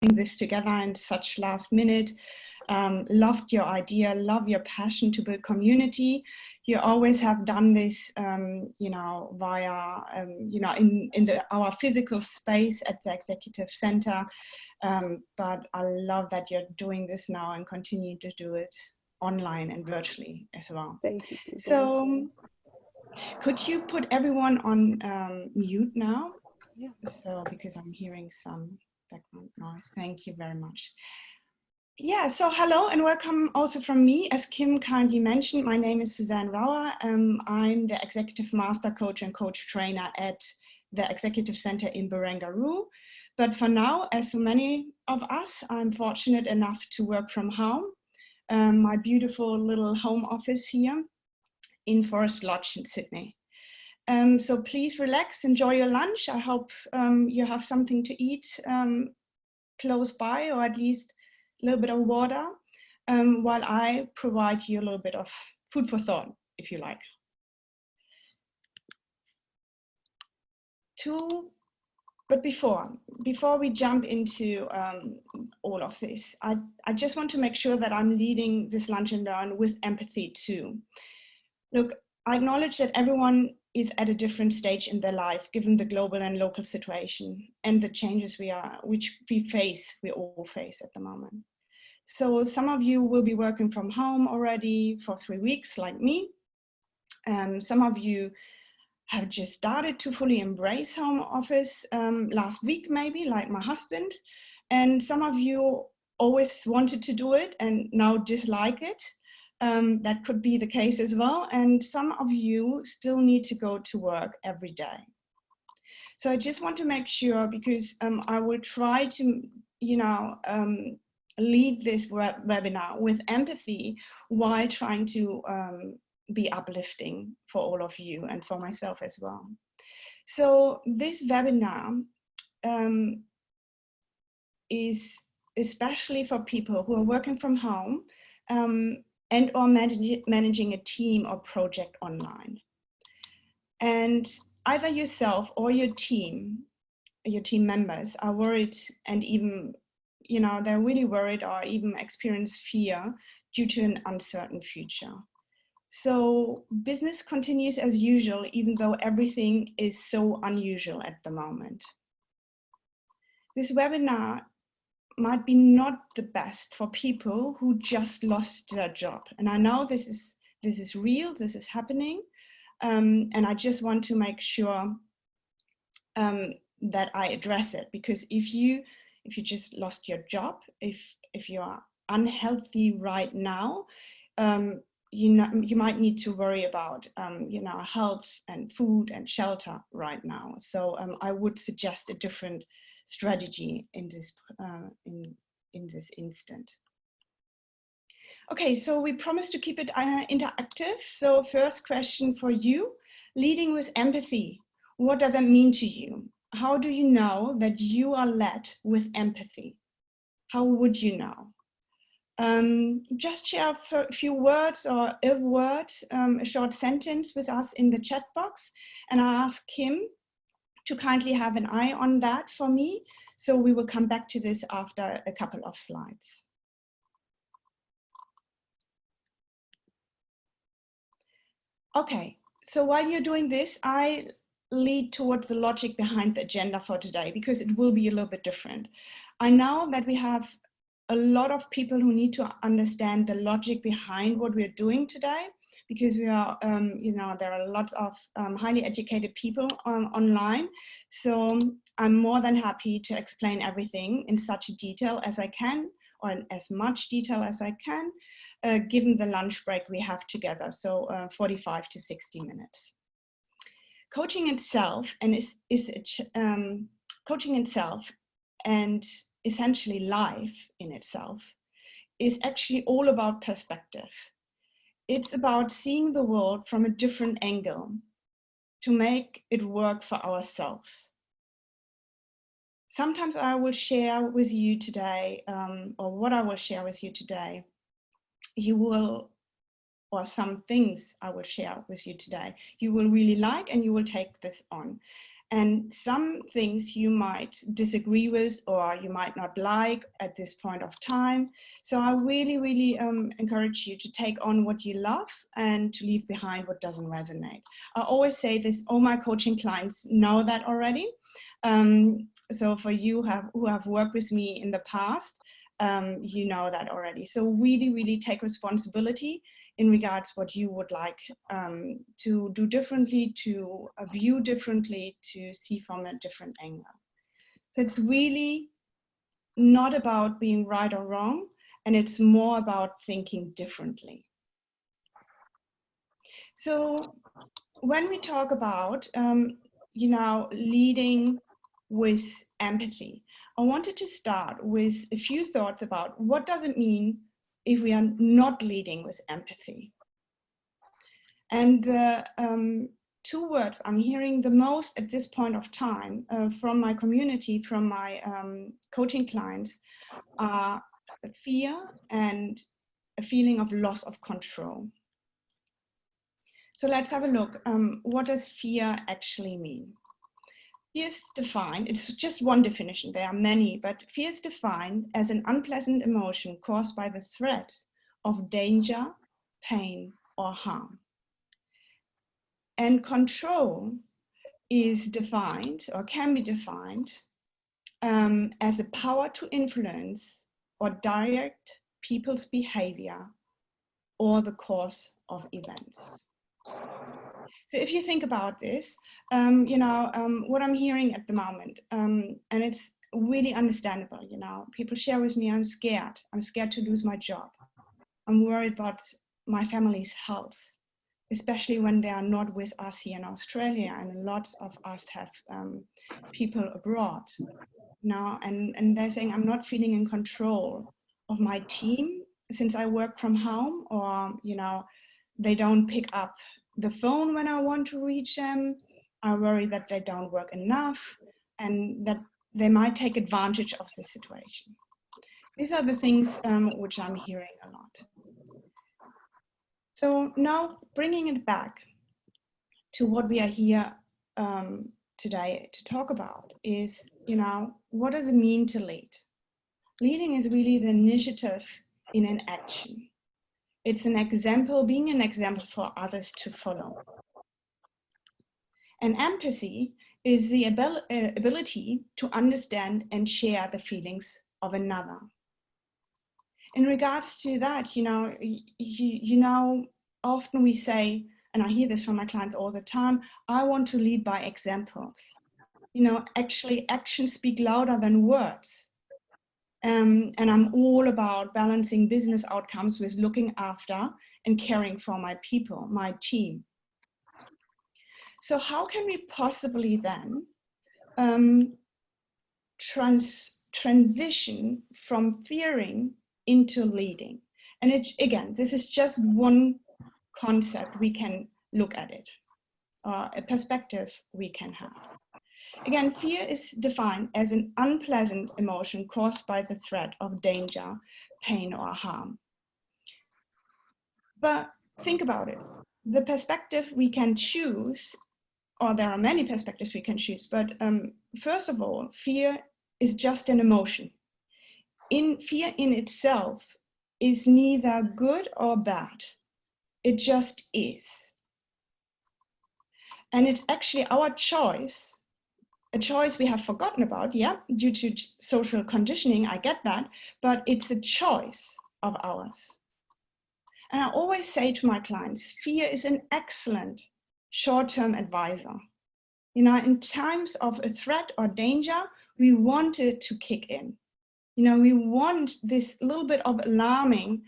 this together in such last minute. Loved your idea, love your passion to build community. You always have done this, you know, via, you know, in our physical space at the Executive Center. But I love that you're doing this now and continue to do it online and virtually as well. Thank you, Susanne. So could you put everyone on mute now? Yeah. So, because I'm hearing some background noise. Thank you very much. Yeah, so hello and welcome also from me. As Kim kindly mentioned, my name is Susanne Rauer. I'm the Executive Master Coach and Coach Trainer at the Executive Center in Barangaroo. But for now, as so many of us, I'm fortunate enough to work from home. My beautiful little home office here in Forest Lodge in Sydney. So please relax, enjoy your lunch. I hope you have something to eat close by, or at least a little bit of water, while I provide you a little bit of food for thought, if you like. But before we jump into all of this, I just want to make sure that I'm leading this lunch and learn with empathy too. Look, I acknowledge that everyone is at a different stage in their life, given the global and local situation and the changes we all face at the moment. So some of you will be working from home already for 3 weeks, like me. Some of you have just started to fully embrace home office last week, maybe, like my husband. And some of you always wanted to do it and now dislike it. That could be the case as well. And some of you still need to go to work every day. So I just want to make sure, because I will try to, you know, lead this webinar with empathy while trying to be uplifting for all of you and for myself as well. So this webinar is especially for people who are working from home and or managing a team or project online. And either yourself or your team members are worried, and even, you know, they're really worried or even experience fear due to an uncertain future. So business continues as usual, even though everything is so unusual at the moment. This webinar might be not the best for people who just lost their job. And I know this is real, this is happening. And I just want to make sure that I address it, because if you just lost your job, if you are unhealthy right now, you might need to worry about you know, health and food and shelter right now. So I would suggest a different strategy in this instant. Okay, so we promised to keep it interactive. So first question for you: leading with empathy. What does that mean to you? How do you know that you are led with empathy? How would you know? Just share a few words or a word, a short sentence with us in the chat box. And I ask Kim to kindly have an eye on that for me. So we will come back to this after a couple of slides. Okay, so while you're doing this, I lead towards the logic behind the agenda for today, because it will be a little bit different. I know that we have a lot of people who need to understand the logic behind what we're doing today, because we are, you know, there are lots of highly educated people online. So I'm more than happy to explain everything in such a detail as I can, or in as much detail as I can, given the lunch break we have together, so 45 to 60 minutes. Coaching itself coaching itself and essentially life in itself is actually all about perspective. It's about seeing the world from a different angle to make it work for ourselves. Sometimes I will share with you today, or what I will share with you today, or some things I will share with you today, you will really like, and you will take this on. And some things you might disagree with or you might not like at this point of time. So I really, really encourage you to take on what you love and to leave behind what doesn't resonate. I always say this, all my coaching clients know that already. So for you who have worked with me in the past, you know that already. So really, really take responsibility in regards what you would like to do differently, to view differently, to see from a different angle. So it's really not about being right or wrong, and it's more about thinking differently. So when we talk about, leading with empathy, I wanted to start with a few thoughts about what does it mean if we are not leading with empathy. And two words I'm hearing the most at this point of time from my community, from my coaching clients, are fear and a feeling of loss of control. So let's have a look. What does fear actually mean? Fear is defined, it's just one definition, there are many, but fear is defined as an unpleasant emotion caused by the threat of danger, pain, or harm. And control is defined, or can be defined, as a power to influence or direct people's behavior or the course of events. So if you think about this, what I'm hearing at the moment, and it's really understandable, people share with me, I'm scared to lose my job. I'm worried about my family's health, especially when they are not with us here in Australia, and lots of us have people abroad now, and they're saying, I'm not feeling in control of my team since I work from home, or, they don't pick up the phone when I want to reach them. I worry that they don't work enough and that they might take advantage of the situation. These are the things which I'm hearing a lot. So now bringing it back to what we are here today to talk about is, what does it mean to lead? Leading is really the initiative in an action. It's an example, being an example for others to follow. And empathy is the ability to understand and share the feelings of another. In regards to that, often we say, and I hear this from my clients all the time, I want to lead by examples. Actually, actions speak louder than words. And I'm all about balancing business outcomes with looking after and caring for my people, my team. So how can we possibly then transition from fearing into leading? And again, this is just one concept we can look at it, or a perspective we can have. Again, fear is defined as an unpleasant emotion caused by the threat of danger, pain, or harm. But think about it. The perspective we can choose, or there are many perspectives we can choose, but first of all, fear is just an emotion. Fear in itself is neither good or bad. It just is. And it's actually our choice, a choice we have forgotten about, due to social conditioning, I get that, but it's a choice of ours. And I always say to my clients, fear is an excellent short-term advisor. In times of a threat or danger, we want it to kick in. We want this little bit of alarming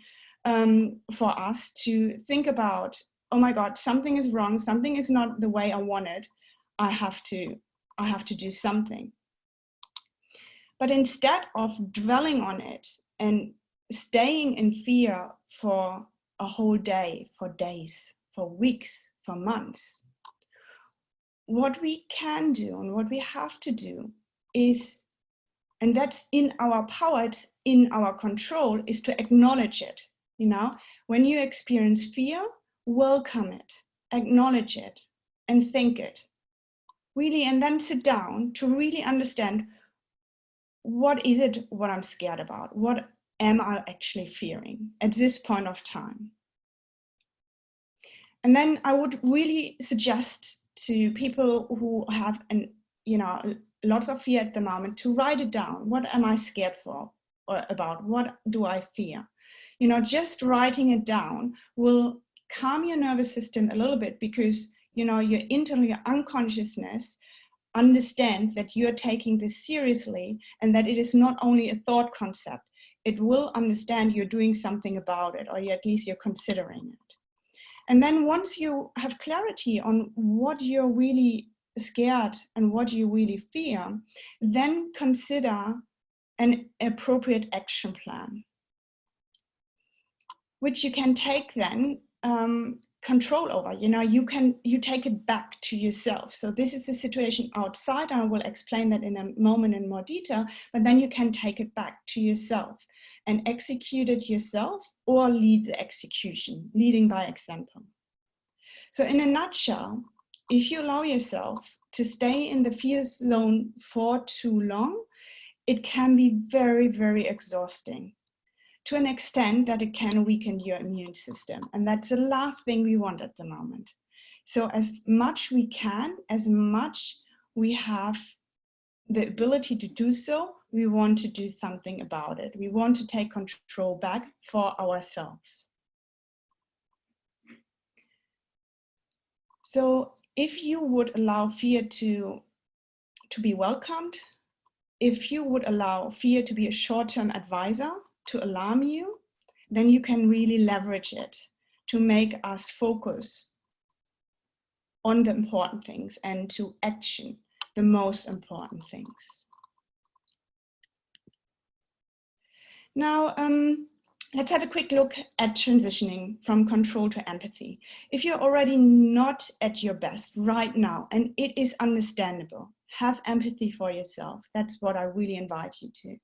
for us to think about, oh my God, something is wrong, something is not the way I want it, I have to do something. But instead of dwelling on it and staying in fear for a whole day, for days, for weeks, for months, what we can do and what we have to do is, and that's in our power, it's in our control, is to acknowledge it. When you experience fear, welcome it, acknowledge it, and think it. really, and then sit down to really understand, what is it what I'm scared about? What am I actually fearing at this point of time? And then I would really suggest to people who have lots of fear at the moment to write it down. What am I scared for or about? What do I fear? Just writing it down will calm your nervous system a little bit, because your internal, your unconsciousness understands that you're taking this seriously and that it is not only a thought concept. It will understand you're doing something about it, or at least you're considering it. And then once you have clarity on what you're really scared and what you really fear, then consider an appropriate action plan, which you can take then control over. You take it back to yourself. So this is the situation outside, and I will explain that in a moment in more detail, but then you can take it back to yourself and execute it yourself, or lead the execution, leading by example. So in a nutshell, if you allow yourself to stay in the fear zone for too long, it can be very, very exhausting, to an extent that it can weaken your immune system. And that's the last thing we want at the moment. So as much we can, as much we have the ability to do so, we want to do something about it. We want to take control back for ourselves. So if you would allow fear to be welcomed, if you would allow fear to be a short-term advisor, to alarm you, then you can really leverage it to make us focus on the important things and to action the most important things. Now, let's have a quick look at transitioning from control to empathy. If you're already not at your best right now, and it is understandable, have empathy for yourself. That's what I really invite you to.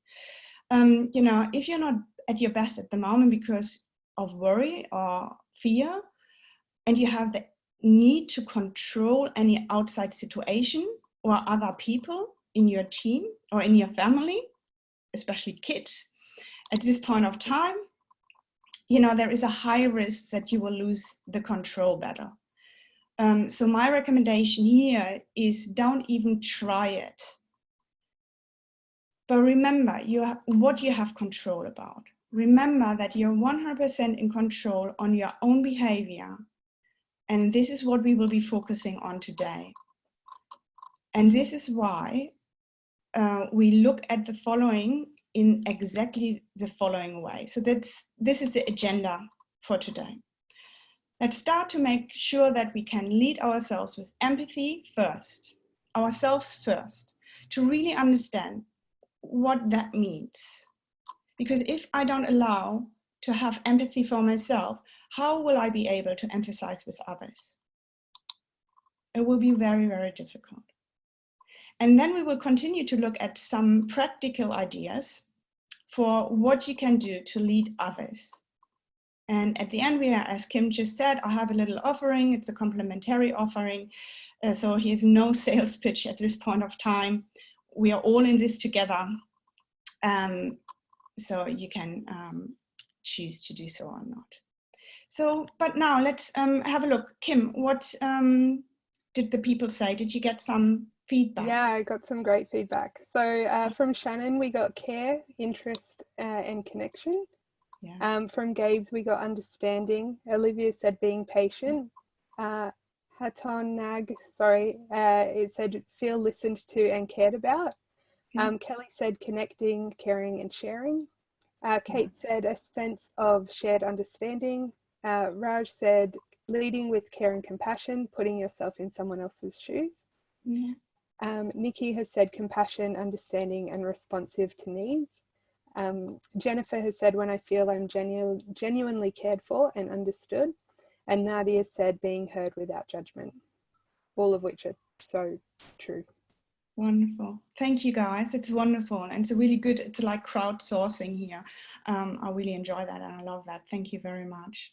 If you're not at your best at the moment because of worry or fear, and you have the need to control any outside situation or other people in your team or in your family, especially kids, at this point of time, there is a high risk that you will lose the control battle. So my recommendation here is, don't even try it. But remember what you have control about. Remember that you're 100% in control on your own behavior. And this is what we will be focusing on today. And this is why we look at the following in exactly the following way. So this is the agenda for today. Let's start to make sure that we can lead ourselves with empathy first, ourselves first, to really understand what that means. Because if I don't allow to have empathy for myself, how will I be able to empathize with others? It will be very, very difficult. And then we will continue to look at some practical ideas for what you can do to lead others. And at the end, as Kim just said, I have a little offering. It's a complimentary offering. So here's no sales pitch at this point of time. We are all in this together. So you can choose to do so or not. So, but now let's have a look. Kim, what did the people say? Did you get some feedback? Yeah, I got some great feedback. So from Shannon, we got care, interest, and connection. Yeah. From Gabe's, we got understanding. Olivia said being patient. Haton Nag, it said feel listened to and cared about. Kelly said connecting, caring, and sharing. Kate said a sense of shared understanding. Raj said leading with care and compassion, putting yourself in someone else's shoes. Yeah. Nikki has said compassion, understanding, and responsive to needs. Jennifer has said when I feel I'm genuinely cared for and understood. And Nadia said being heard without judgment. All of which are so true. Wonderful. Thank you, guys. It's wonderful. And it's a really good, it's like crowdsourcing here. I really enjoy that and I love that. Thank you very much.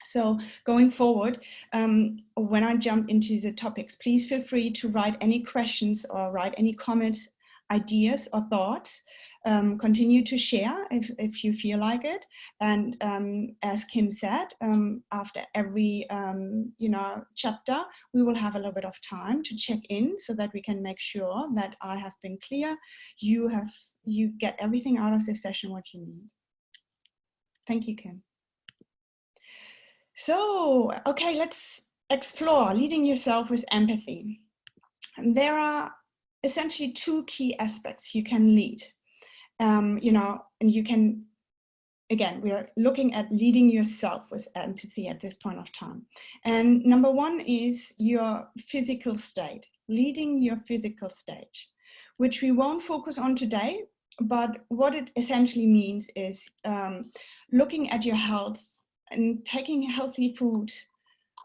So going forward, when I jump into the topics, please feel free to write any questions or write any comments, ideas or thoughts. Continue to share if you feel like it. And as Kim said, after every chapter, we will have a little bit of time to check in so that we can make sure that I have been clear. You get everything out of this session what you need. Thank you, Kim. So, okay, let's explore leading yourself with empathy. And there are essentially two key aspects you can lead. And you can, again, we are looking at leading yourself with empathy at this point of time. And number one is your physical state, leading your physical state, which we won't focus on today, but what it essentially means is looking at your health and taking healthy food,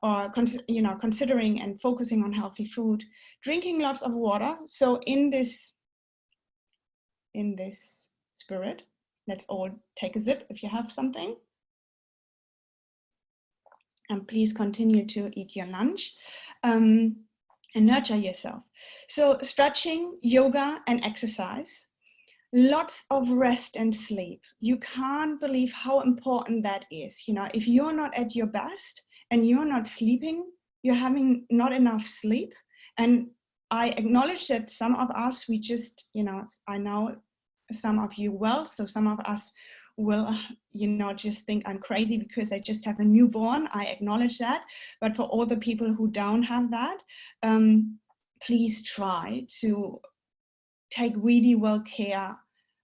or considering and focusing on healthy food, drinking lots of water. So in this spirit, let's all take a sip if you have something. And please continue to eat your lunch and nurture yourself. So stretching, yoga, and exercise. Lots of rest and sleep. You can't believe how important that is. If you're not at your best and you're not sleeping, you're having not enough sleep. And I acknowledge that some of us, we just, I know some of you well, so some of us will, just think I'm crazy because I just have a newborn. I acknowledge that. But for all the people who don't have that, please try to take really well care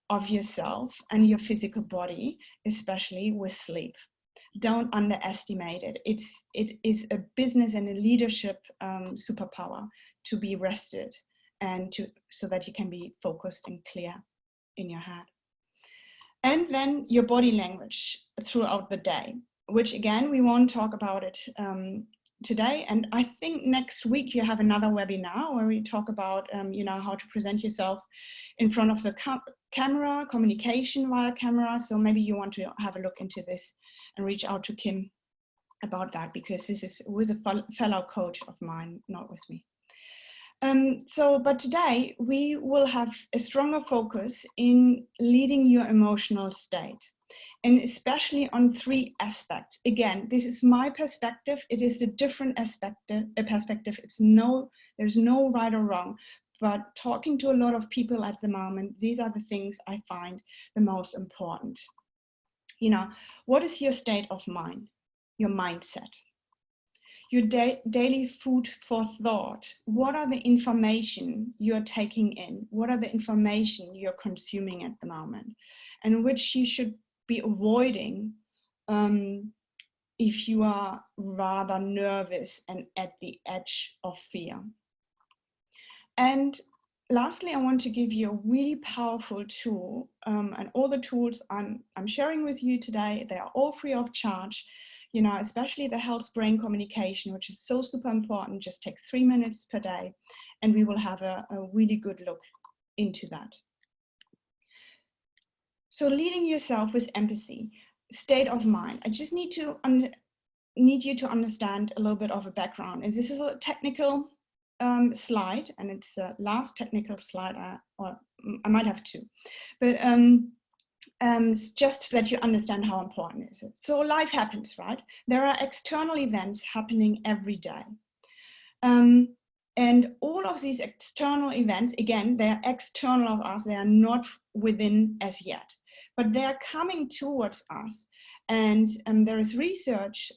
of yourself and your physical body, especially with sleep. Don't underestimate it. It is a business and a leadership superpower to be rested and so that you can be focused and clear in your head. And then your body language throughout the day, which again, we won't talk about it today. And I think next week you have another webinar where we talk about how to present yourself in front of the camera, communication via camera. So maybe you want to have a look into this and reach out to Kim about that, because this is with a fellow coach of mine, not with me. But today we will have a stronger focus in leading your emotional state, and especially on three aspects. Again, this is my perspective. It is a different perspective. There's no right or wrong. But talking to a lot of people at the moment, these are the things I find the most important. What is your state of mind, your mindset? Your daily food for thought. What are the information you're taking in? What are the information you're consuming at the moment? And which you should be avoiding if you are rather nervous and at the edge of fear. And lastly, I want to give you a really powerful tool, and all the tools I'm sharing with you today, they are all free of charge. Especially the health brain communication, which is so super important, just take 3 minutes per day, and we will have a really good look into that. So leading yourself with empathy, state of mind. I just need you to understand a little bit of a background. And this is a technical slide, and it's the last technical slide, or I might have two, but just so that you understand how important is it. So life happens, right? There are external events happening every day. And all of these external events, again, they're external of us, they are not within as yet, but they're coming towards us. And there is research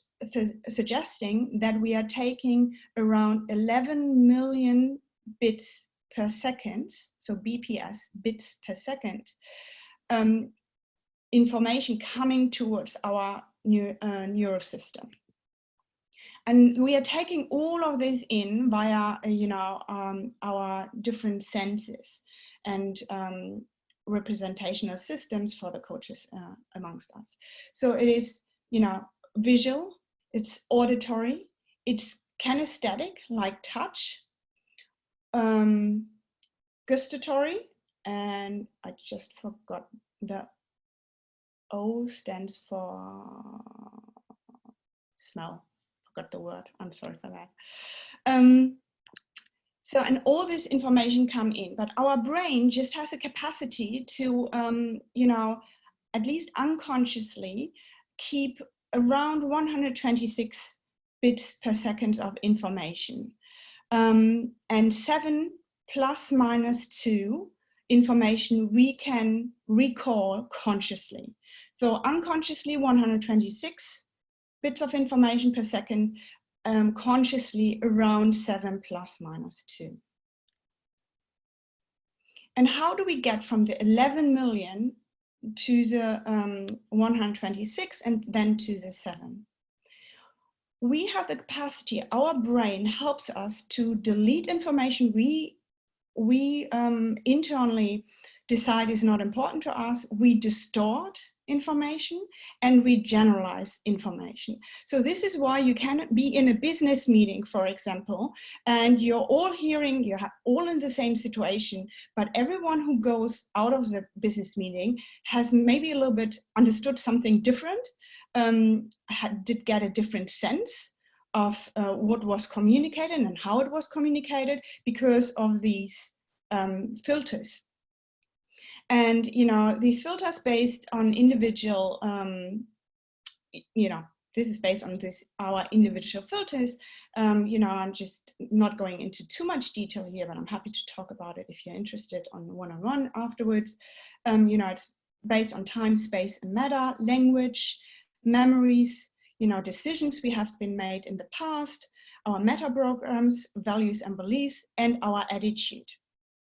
suggesting that we are taking around 11 million bits per second, so BPS, bits per second, information coming towards our neural system. And we are taking all of this in via, our different senses and representational systems for the coaches amongst us. So it is, visual, it's auditory, it's kinesthetic, like touch, gustatory, and I just forgot the O stands for smell, forgot the word, I'm sorry for that. So, and all this information come in, but our brain just has a capacity to, you know, at least unconsciously keep around 126 bits per second of information. And 7 plus minus 2 information we can recall consciously. So unconsciously 126 bits of information per second, consciously around 7 plus minus 2. And how do we get from the 11 million to the 126 and then to the 7? We have the capacity, our brain helps us to delete information we internally decide is not important to us. We distort information and we generalize information. So this is why you cannot be in a business meeting, for example, and you're all hearing, you're all in the same situation, but everyone who goes out of the business meeting has maybe a little bit understood something different, did get a different sense of what was communicated and how it was communicated because of these filters. And, you know, these filters based on individual, you know, this is based on our individual filters. You know, I'm just not going into too much detail here, but I'm happy to talk about it if you're interested on one-on-one afterwards. You know, it's based on time, space, and matter, language, memories, you know, decisions we have been made in the past, our meta programs, values and beliefs, and our attitude.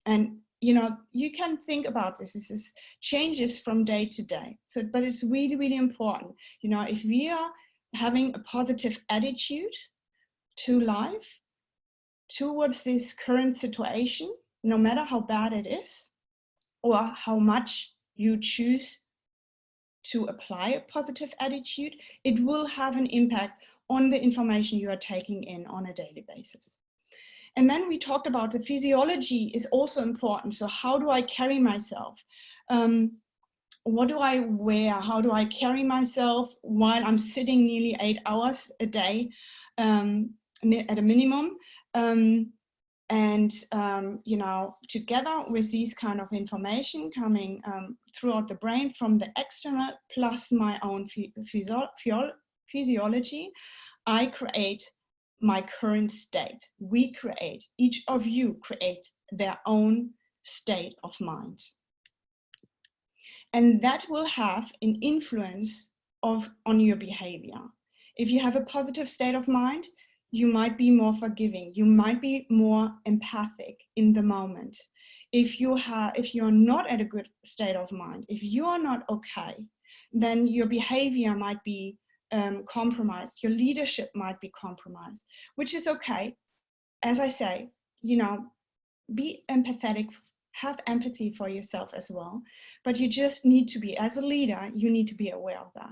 And, you know, you can think about this. This is changes from day to day. So, but it's really, really important. You know, if we are having a positive attitude to life, towards this current situation, no matter how bad it is, or how much you choose to apply a positive attitude, it will have an impact on the information you are taking in on a daily basis. And then we talked about the physiology is also important. So how do I carry myself? What do I wear? How do I carry myself while I'm sitting nearly 8 hours a day at a minimum? You know, together with these kind of information coming throughout the brain from the external plus my own physiology, I create my current state. We create, each of you create their own state of mind. And that will have an influence on your behavior. If you have a positive state of mind, you might be more forgiving. You might be more empathic in the moment. If you're not at a good state of mind, if you are not okay, then your behavior might be compromised. Your leadership might be compromised, which is okay. As I say, you know, be empathetic, have empathy for yourself as well. But you just need to be, as a leader, you need to be aware of that.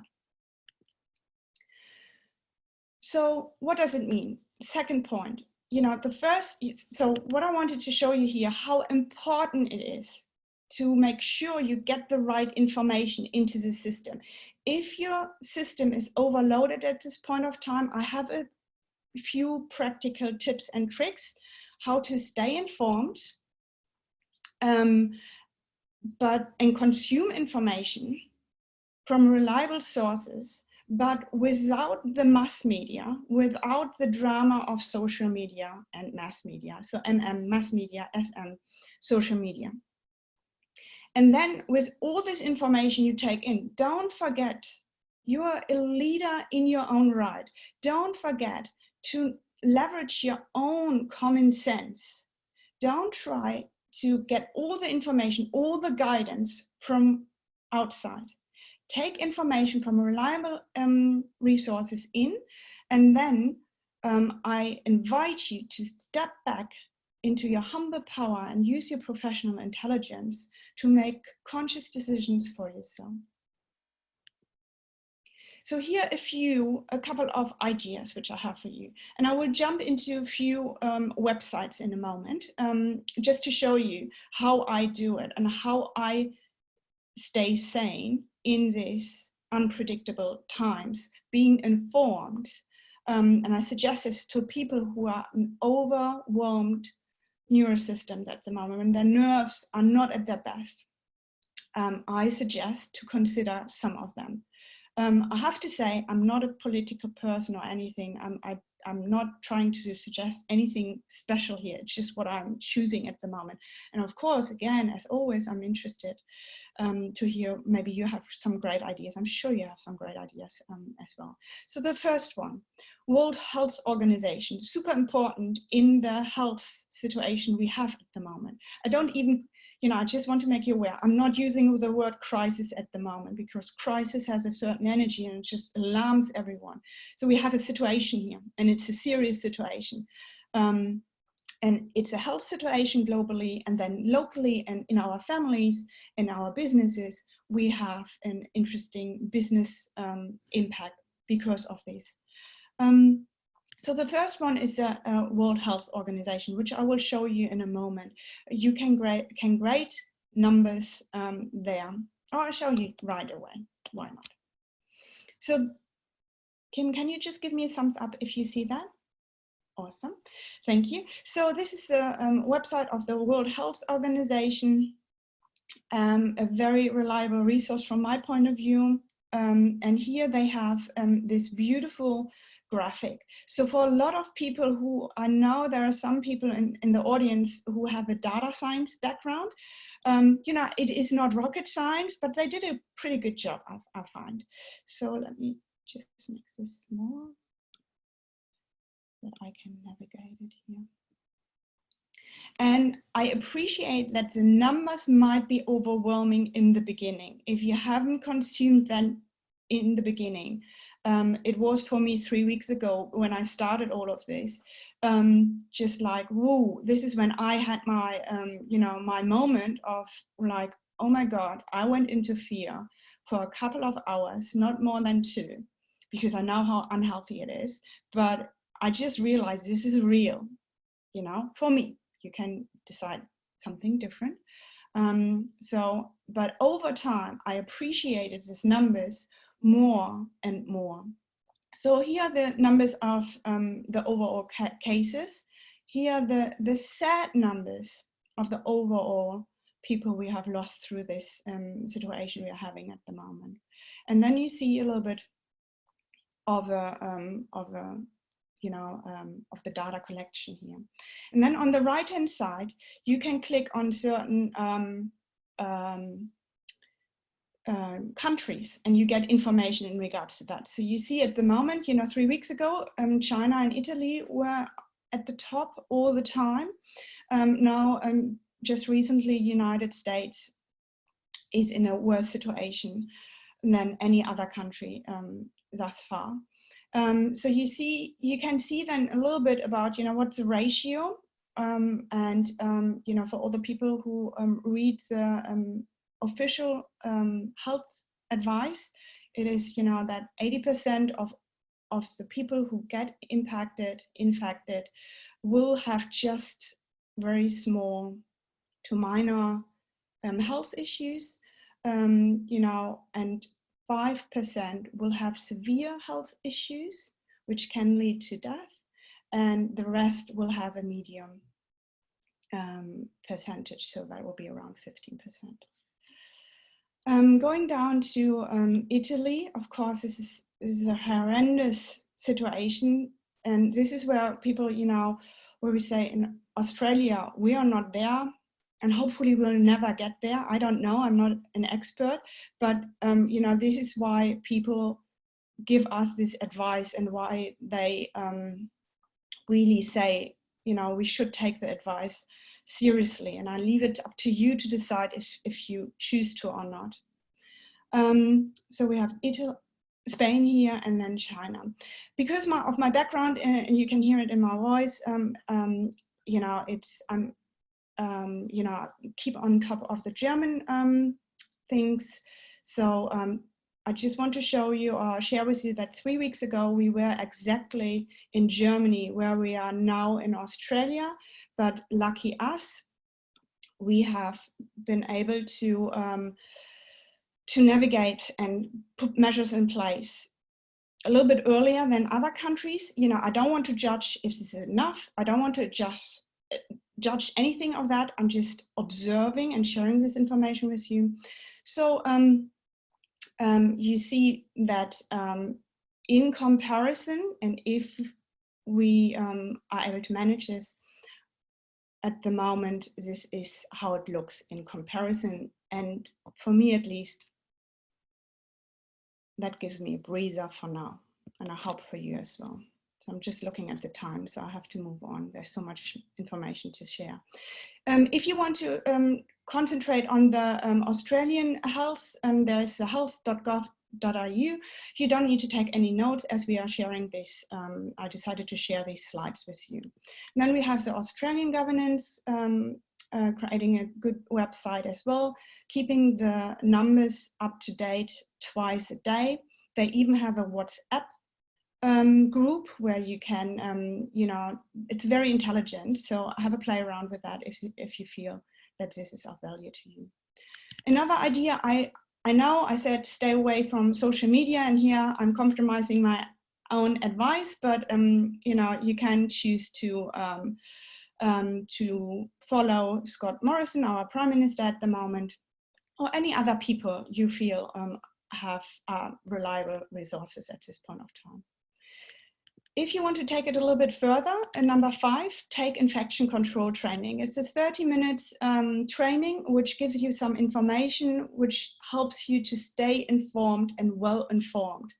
So what does it mean? Second point, you know, so what I wanted to show you here, how important it is to make sure you get the right information into the system. If your system is overloaded at this point of time, I have a few practical tips and tricks how to stay informed and consume information from reliable sources, but without the mass media, without the drama of social media and mass media. So mass media, SM, social media. And then with all this information you take in, don't forget, you are a leader in your own right. Don't forget to leverage your own common sense. Don't try to get all the information, all the guidance from outside. Take information from reliable resources in, and then I invite you to step back into your humble power and use your professional intelligence to make conscious decisions for yourself. So here a couple of ideas which I have for you. And I will jump into a few websites in a moment, just to show you how I do it and how I stay sane in these unpredictable times, being informed and I suggest this to people who are overwhelmed neurosystems at the moment, when their nerves are not at their best. I suggest to consider some of them. I have to say, I'm not a political person or anything. I'm not trying to suggest anything special here. It's just what I'm choosing at the moment. And of course, again, as always, I'm interested to hear, maybe you have some great ideas. I'm sure you have some great ideas as well. So the first one, World Health Organization, super important in the health situation we have at the moment. I don't even, I just want to make you aware, I'm not using the word crisis at the moment, because crisis has a certain energy and it just alarms everyone. So we have a situation here, and it's a serious situation. And it's a health situation globally, and then locally and in our families, in our businesses, we have an interesting business impact because of this. So the first one is a World Health Organization, which I will show you in a moment. You can grade numbers there. Oh, I'll show you right away. Why not? So Kim, can you just give me a thumbs up if you see that? Awesome, thank you. So this is the website of the World Health Organization, a very reliable resource from my point of view. And here they have this beautiful graphic. So for a lot of people who, I know there are some people in the audience who have a data science background, it is not rocket science, but they did a pretty good job, I find. So let me just make this small, that I can navigate it here. And I appreciate that the numbers might be overwhelming in the beginning. If you haven't consumed them in the beginning, it was for me 3 weeks ago when I started all of this, just like, whoa, this is when I had my, my moment of like, oh my God, I went into fear for a couple of hours, not more than 2, because I know how unhealthy it is. But I just realized this is real, for me. You can decide something different. But over time, I appreciated these numbers more and more. So here are the numbers of the overall cases. Here are the sad numbers of the overall people we have lost through this situation we are having at the moment. And then you see a little bit of the data collection here. And then on the right-hand side, you can click on certain countries, and you get information in regards to that. So you see at the moment, 3 weeks ago, China and Italy were at the top all the time. Now, just recently, United States is in a worse situation than any other country thus far. So you can see then a little bit about, what's the ratio, and, for all the people who read the official health advice, it is, that 80% of the people who get infected will have just very small to minor health issues, and 5% will have severe health issues, which can lead to death, and the rest will have a medium percentage, so that will be around 15%. Going down to Italy, of course, this is a horrendous situation, and this is where people, where we say in Australia, we are not there, and hopefully we'll never get there. I don't know, I'm not an expert, but this is why people give us this advice, and why they really say, we should take the advice seriously, and I leave it up to you to decide if you choose to or not. So we have Italy, Spain here, and then China. Because of my background, and you can hear it in my voice, keep on top of the German things. So I just want to show you or share with you that 3 weeks ago, we were exactly in Germany where we are now in Australia, but lucky us, we have been able to navigate and put measures in place a little bit earlier than other countries. You know, I don't want to judge if this is enough. I don't want to just judge anything of that. I'm just observing and sharing this information with you. So you see that in comparison, and if we are able to manage this, at the moment, this is how it looks in comparison. And for me, at least, that gives me a breather for now. And I hope for you as well. So I'm just looking at the time, so I have to move on. There's so much information to share. If you want to concentrate on the Australian health, there's health.gov.au. You don't need to take any notes as we are sharing this. I decided to share these slides with you. And then we have the Australian governance, creating a good website as well, keeping the numbers up to date twice a day. They even have a WhatsApp group where you can, you know, it's very intelligent. So have a play around with that if you feel that this is of value to you. Another idea, I know I said stay away from social media, and here I'm compromising my own advice, but you know, you can choose to follow Scott Morrison, our Prime Minister at the moment, or any other people you feel have reliable resources at this point of time. If you want to take it a little bit further, number 5, take infection control training. It's a 30 minutes training, which gives you some information, which helps you to stay informed and well informed.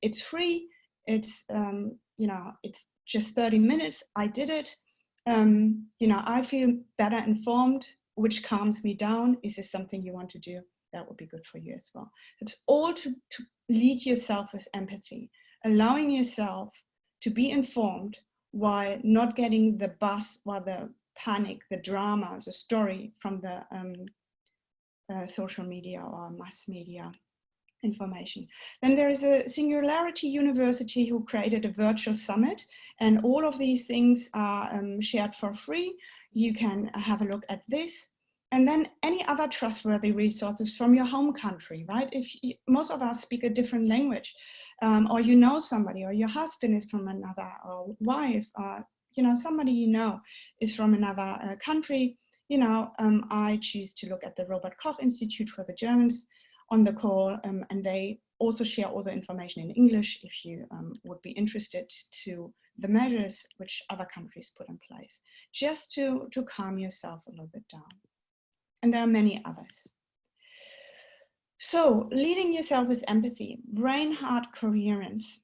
It's free. It's, you know, it's just 30 minutes. I did it. You know, I feel better informed, which calms me down. Is this something you want to do? That would be good for you as well. It's all to lead yourself with empathy, allowing yourself to be informed while not getting the buzz or the panic, the drama, the story from the social media or mass media information. Then there is a Singularity University who created a virtual summit, and all of these things are shared for free. You can have a look at this. And then any other trustworthy resources from your home country, right? Most of us speak a different language, or you know somebody, or your husband is from another, or wife, or you know, somebody you know is from another country. You know, I choose to look at the Robert Koch Institute for the Germans on the call, and they also share all the information in English if you would be interested to the measures which other countries put in place, just to calm yourself a little bit down. And there are many others. So leading yourself with empathy, brain-heart coherence.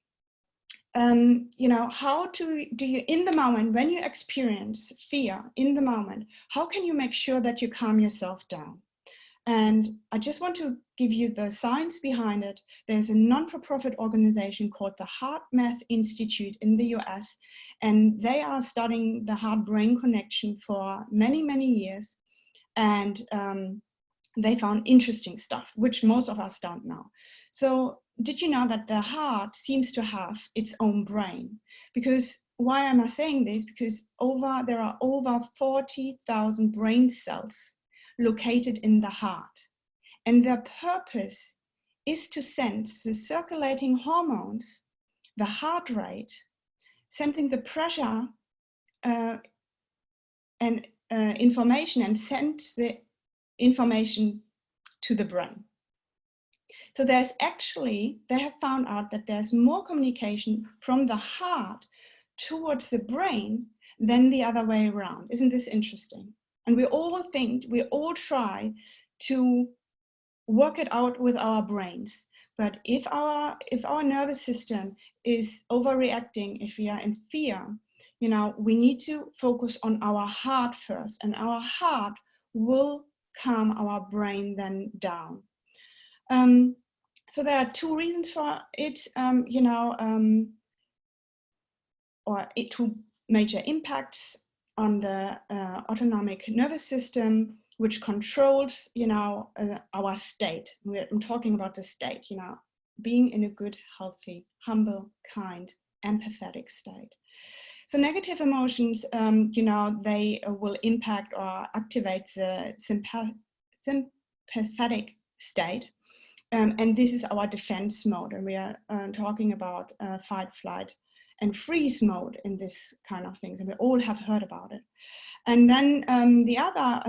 You know, how do you, in the moment, when you experience fear in the moment, how can you make sure that you calm yourself down? And I just want to give you the science behind it. There's a non-for-profit organization called the HeartMath Institute in the US, and they are studying the heart-brain connection for many, many years. And they found interesting stuff, which most of us don't know. So did you know that the heart seems to have its own brain? Because why am I saying this? Because there are over 40,000 brain cells located in the heart. And their purpose is to sense the circulating hormones, the heart rate, sending the pressure and information, and send the information to the brain. So there's actually, they have found out that there's more communication from the heart towards the brain than the other way around. Isn't this interesting? And we all try to work it out with our brains. But if our nervous system is overreacting, if we are in fear, you know, we need to focus on our heart first, and our heart will calm our brain then down. So there are 2 reasons for it, you know, or 2 major impacts on the autonomic nervous system, which controls, you know, our state. I'm talking about the state, you know, being in a good, healthy, humble, kind, empathetic state. So negative emotions, you know, they will impact or activate the sympathetic state. And this is our defense mode, and we are talking about fight, flight, and freeze mode in this kind of things, and we all have heard about it. And then the other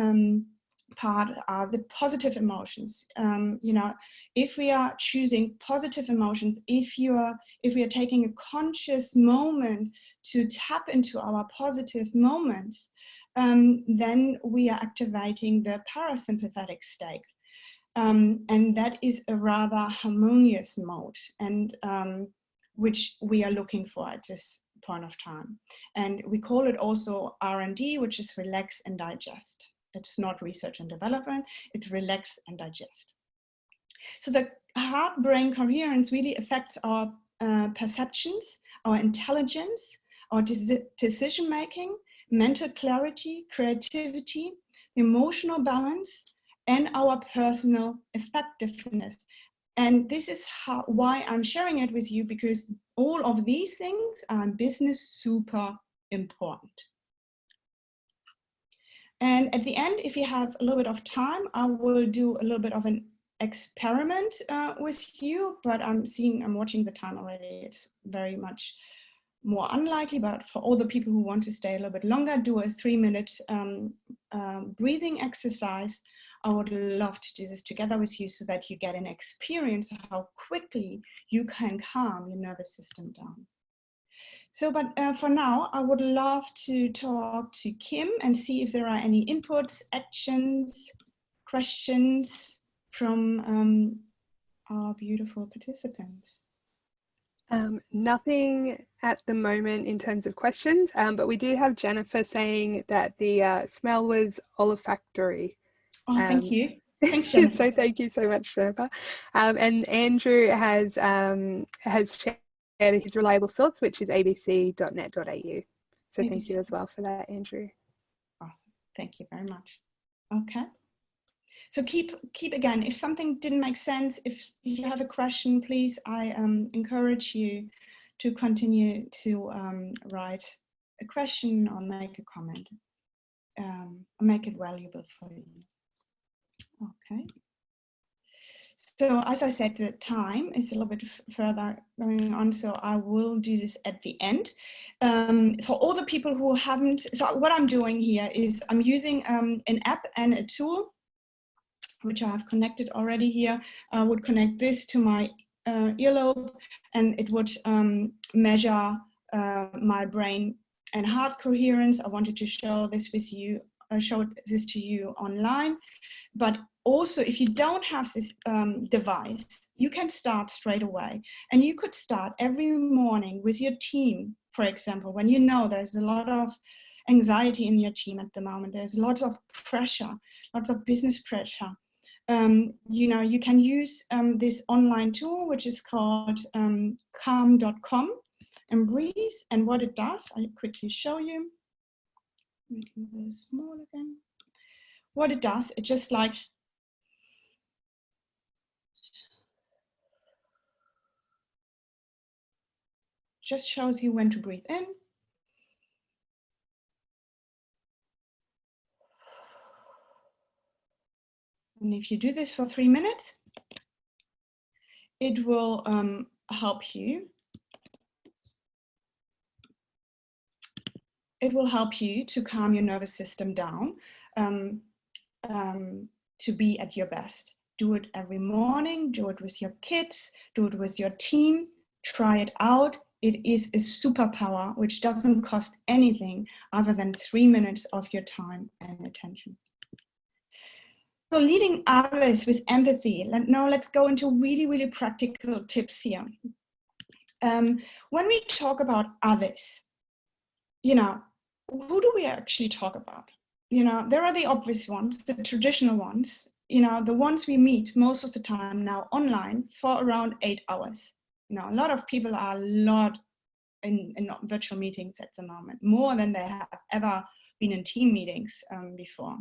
part are the positive emotions. You know, if we are choosing positive emotions, if we are taking a conscious moment to tap into our positive moments, then we are activating the parasympathetic state. And that is a rather harmonious mode, and which we are looking for at this point of time. And we call it also R&D, which is relax and digest. It's not research and development, it's relax and digest. So the heart-brain coherence really affects our perceptions, our intelligence, our decision-making, mental clarity, creativity, emotional balance, and our personal effectiveness. And this is why I'm sharing it with you, because all of these things are in business super important. And at the end, if you have a little bit of time, I will do a little bit of an experiment with you, but I'm watching the time already. It's very much more unlikely, but for all the people who want to stay a little bit longer, do a 3-minute breathing exercise. I would love to do this together with you so that you get an experience of how quickly you can calm your nervous system down. So, but for now, I would love to talk to Kim and see if there are any inputs, actions, questions from our beautiful participants. Nothing at the moment in terms of questions, but we do have Jennifer saying that the smell was olfactory. Oh, thank you. Thanks, Jennifer. So thank you so much, Jennifer. And Andrew has shared his reliable source, which is abc.net.au. So thank you as well for that, Andrew. Awesome. Thank you very much. Okay. So keep again, if something didn't make sense, if you have a question, please, I encourage you to continue to write a question or make a comment, or make it valuable for you. Okay. So as I said, the time is a little bit further going on, so I will do this at the end. For all the people who haven't, so what I'm doing here is I'm using an app and a tool, which I have connected already here. I would connect this to my earlobe, and it would measure my brain and heart coherence. I wanted to show this with you, show this to you online. But also, if you don't have this device, you can start straight away. And you could start every morning with your team, for example, when you know there's a lot of anxiety in your team at the moment, there's lots of pressure, lots of business pressure. You know, you can use this online tool, which is called calm.com, and breathe. And what it does, I'll quickly show you. Making this small again. What it does, it just like just shows you when to breathe in. And if you do this for 3 minutes, it will help you. It will help you to calm your nervous system down, to be at your best. Do it every morning, do it with your kids, do it with your team, try it out. It is a superpower which doesn't cost anything other than 3 minutes of your time and attention. So leading others with empathy. Now let's go into really, really practical tips here. When we talk about others, you know, who do we actually talk about? You know, there are the obvious ones, the traditional ones, you know, the ones we meet most of the time now online for around 8 hours. You know, a lot of people are in virtual meetings at the moment, more than they have ever been in team meetings before.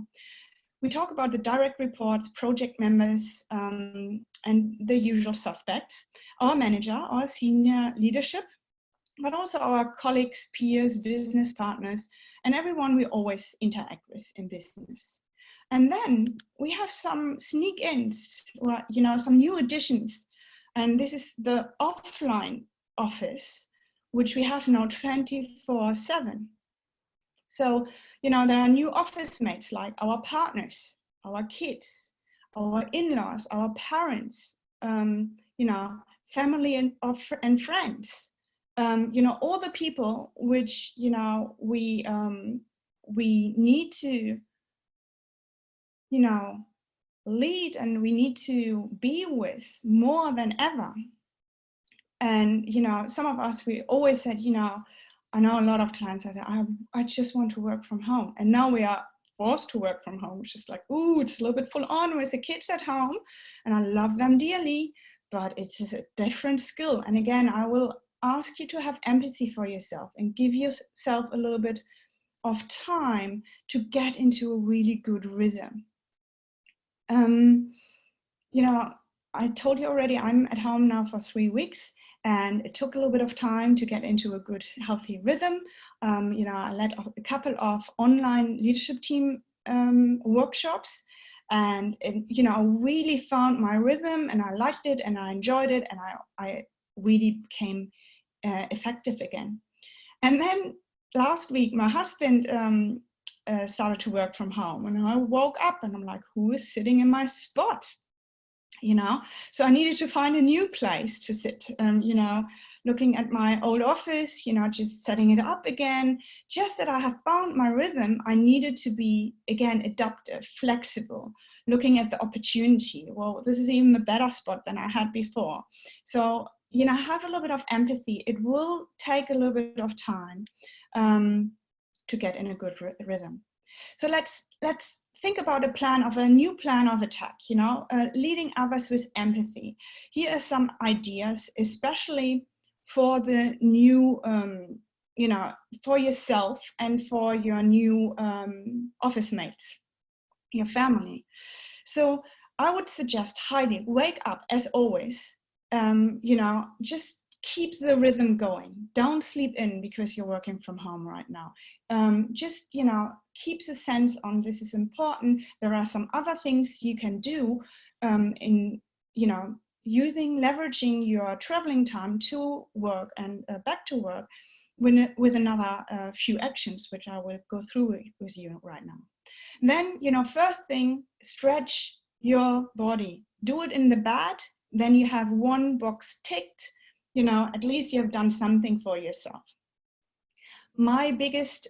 We talk about the direct reports, project members, and the usual suspects, our manager, our senior leadership, but also our colleagues, peers, business partners, and everyone we always interact with in business. And then we have some sneak-ins, or, you know, some new additions. And this is the offline office, which we have now 24/7. So, you know, there are new office mates like our partners, our kids, our in-laws, our parents, you know, family and friends, you know, all the people which, you know, we need to, you know, lead, and we need to be with more than ever. And, you know, some of us, we always said, you know, I know a lot of clients that I just want to work from home. And now we are forced to work from home, which is like, ooh, it's a little bit full on with the kids at home. And I love them dearly, but it's just a different skill. And again, I will ask you to have empathy for yourself and give yourself a little bit of time to get into a really good rhythm. You know, I told you already, I'm at home now for 3 weeks, and it took a little bit of time to get into a good, healthy rhythm. You know, I led a couple of online leadership team workshops, and you know, I really found my rhythm, and I liked it, and I enjoyed it, and I really became effective again. And then last week, my husband started to work from home, and I woke up and I'm like, who is sitting in my spot? You know, so I needed to find a new place to sit, you know, looking at my old office, you know, just setting it up again. Just that I have found my rhythm, I needed to be, again, adaptive, flexible, looking at the opportunity. Well, this is even a better spot than I had before. So, you know, have a little bit of empathy. It will take a little bit of time to get in a good rhythm. So let's think about a new plan of attack, you know, leading others with empathy. Here are some ideas, especially for the new, you know, for yourself and for your new office mates, your family. So I would suggest highly wake up as always, you know, just keep the rhythm going. Don't sleep in because you're working from home right now. Just, you know, keep the sense on this is important. There are some other things you can do in, you know, leveraging your traveling time to work and back to work with another few actions, which I will go through with you right now. Then, you know, first thing, stretch your body. Do it in the bed. Then you have one box ticked. You know, at least you have done something for yourself. My biggest,